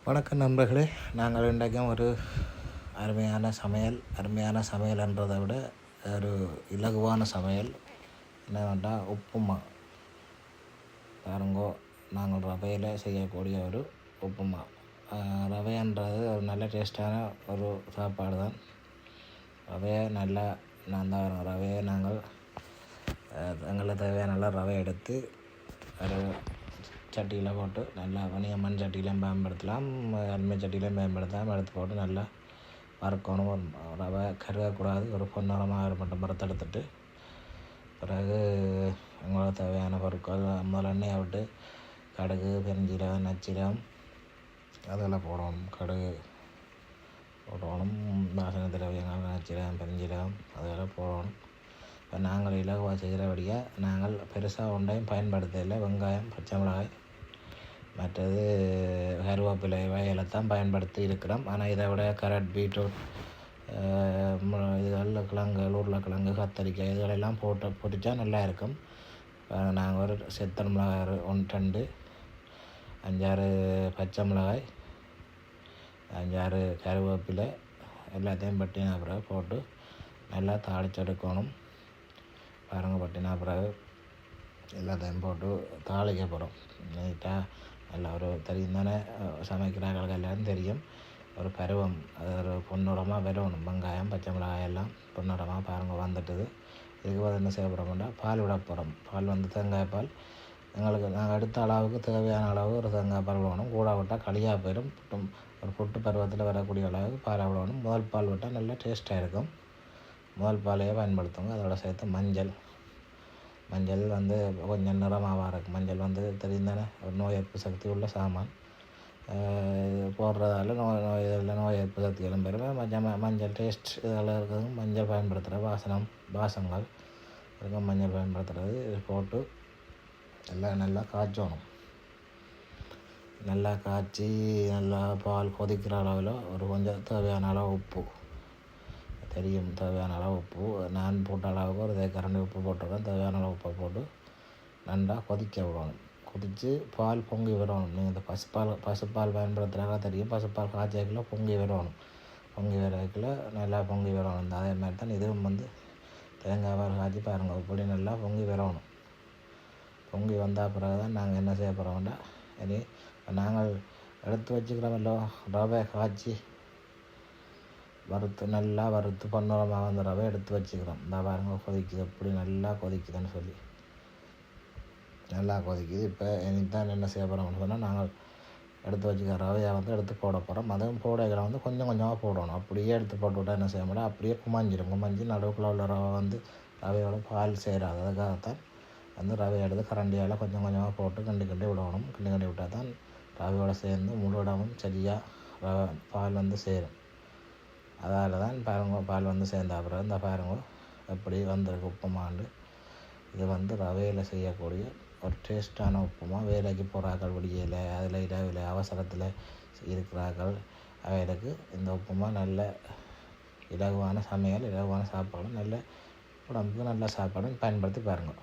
வணக்கம் நண்பர்களே. நாங்கள் இன்றைக்கும் ஒரு அருமையான சமையல்ன்றதை விட ஒரு இலகுவான சமையல் என்னவென்றா உப்புமா. பாருங்கோ, நாங்கள் ரவையில் செய்யக்கூடிய ஒரு உப்புமா. ரவைன்றது ஒரு நல்ல டேஸ்டான ஒரு சாப்பாடு தான். ரவையை நல்லா ரவையை நாங்கள் எங்களுக்கு தேவையான ரவை எடுத்து ஒரு சட்டியில் போட்டு நல்லா மண் சட்டியிலையும் பயன்படுத்தலாம், அல்மை சட்டியிலையும் பயன்படுத்தலாம். எடுத்து போட்டு நல்லா வறுக்கணும். ரவை கருகக்கூடாது. ஒரு பொன்னிறமாக மட்டும் வறுத்தெடுத்துட்டு பிறகு எங்களுக்கு தேவையான பொருட்கள் முதல்ல எண்ணெயை விட்டு கடுகு, பெருஞ்சீரகம், நச்சீரகம் அதெல்லாம் போடணும். கடுகு போடணும், வாசனை திரவியங்கள், நச்சீரகம், பெருஞ்சீரகம் அதெல்லாம் போடணும். இப்போ நாங்கள் இலகுவாக செய்கிறபடியாக நாங்கள் பெருசாக ஒன்றையும் பயன்படுத்தலை. வெங்காயம், பச்சை மிளகாய், மற்றது கருவேப்பிலை வகையில்தான் பயன்படுத்தி இருக்கிறோம். ஆனால் இதை விட கேரட், பீட்ரூட், கிழங்குகள், உருளைக்கிழங்கு, கத்தரிக்காய் இதுகளெல்லாம் போட்டு பொரிச்சா நல்லா இருக்கும். நாங்கள் ஒரு செத்தல் மிளகாய் 1-2, 5-6 பச்சை மிளகாய், 5-6 கருவேப்பிலை எல்லாத்தையும் பட்டினா பிறகு போட்டு நல்லா தாளிச்செடுக்கணும். பாருங்கள், பட்டினா பிறகு எல்லாத்தையும் போட்டு தாளிக்க போகிறோம். நீட்டாக நல்லா ஒரு தெரியும் தானே, சமைக்கிறார்கள் எல்லாரும் தெரியும். ஒரு பருவம், அது ஒரு பொன்னிறமாக வரணும். வெங்காயம், பச்சை மிளகாய் எல்லாம் பொன்னிறமாக பாருங்கள் வந்துட்டுது. இதுக்கு வந்து என்ன செய்ய போகிறோம்னா பால் விட போகிறோம். பால் வந்து தேங்காய் பால். எங்களுக்கு நாங்கள் எடுத்த அளவுக்கு தேவையான அளவு ஒரு தேங்காய் பால் விடணும். கூட விட்டால் களியாக போயிடும். ஒரு புட்டு பருவத்தில் வரக்கூடிய அளவுக்கு பால் விடணும். முதல் பால் விட்டால் நல்லா டேஸ்ட்டாக இருக்கும். முதல் பாலையே பயன்படுத்துங்க. அதோட சேர்த்து மஞ்சள் வந்து கொஞ்சம் நிறமாக இருக்கும். மஞ்சள் வந்து தெரியும் தானே, ஒரு நோய் எதிர்ப்பு சக்தி உள்ள சாமான். போடுறதால நோய் எதிர்ப்பு சக்திகளும் பெறும். மஞ்சள் டேஸ்ட் இதெல்லாம் இருக்கிறது. மஞ்சள் பயன்படுத்துகிற வாசங்கள் இருக்கும். மஞ்சள் பயன்படுத்துகிறது போட்டு எல்லாம் நல்லா காய்ச்சணும். நல்லா காய்ச்சி நல்லா பால் கொதிக்கிற அளவில் ஒரு கொஞ்சம் தேவையான அளவு உப்பு, தெரியும் தேவையான அளவு உப்பு, நான் போட்ட அளவுக்கு ஒரு கரண்டி உப்பு போட்டுருக்கேன். தேவையான அளவு உப்பை போட்டு நல்லா கொதிக்க விடணும். கொதித்து பால் பொங்கி விடணும். நீங்கள் இந்த பசுப்பால் பயன்படுத்துகிறாங்க தெரியும். பசுப்பால் காய்ச்சல பொங்கி விடணும். பொங்கி வரக்குள்ள நல்லா பொங்கி விடணும். அதே மாதிரி தான் இதுவும் வந்து தேங்காய் பால் காய்ச்சி பாருங்கள், இப்படி நல்லா பொங்கி விடணும். பொங்கி வந்தால் பிறகு தான் நாங்கள் என்ன செய்ய போகிறோம்னா, இனி நாங்கள் எடுத்து வச்சுக்கிறோமല്ലോ ரவை காய்ச்சி நல்லா வறுத்து பொன்னிறமாக வந்து ரவை எடுத்து வச்சுக்கிறோம். இந்த பாருங்க கொதிக்குது, எப்படி நல்லா கொதிக்குதுன்னு சொல்லி நல்லா கொதிக்குது. இப்போ இனித்தான் என்ன செய்ய போகிறோம்னு சொன்னால், நாங்கள் எடுத்து வச்சுக்கிற ரவையை வந்து எடுத்து போட போகிறோம். அதுவும் போடைகளை வந்து கொஞ்சம் கொஞ்சமாக போடணும். அப்படியே எடுத்து போட்டு விட்டால் என்ன செய்ய முடியும், அப்படியே குமாஞ்சி நடுவுக்குள்ள உள்ள ரவை வந்து ரவையோட பால் சேராது. அதுக்காகத்தான் வந்து ரவையை எடுத்து கரண்டியால் கொஞ்சம் கொஞ்சமாக போட்டு கிண்டி விடணும். கிண்டி விட்டால் தான் ரவையோடு சேர்ந்து முழு இடமும் சரியாக பால் வந்து சேரும். அதால் தான் பாருங்க, பால் வந்து சேர்ந்த அப்புறம் இந்த பாருங்க எப்படி வந்திருக்கு உப்புமாண்டு. இது வந்து ரவையில் செய்யக்கூடிய ஒரு டேஸ்டான உப்புமா. வேலைக்கு போகிறார்கள், விடியல அதில் இரவில் அவசரத்தில் இருக்கிறார்கள், அவைகளுக்கு இந்த உப்புமா நல்ல இலகுவான சமையல், இலகுவான சாப்பாடு, நல்ல உடம்புக்கு நல்ல சாப்பாடு பயன்படுத்தி பாருங்கள்.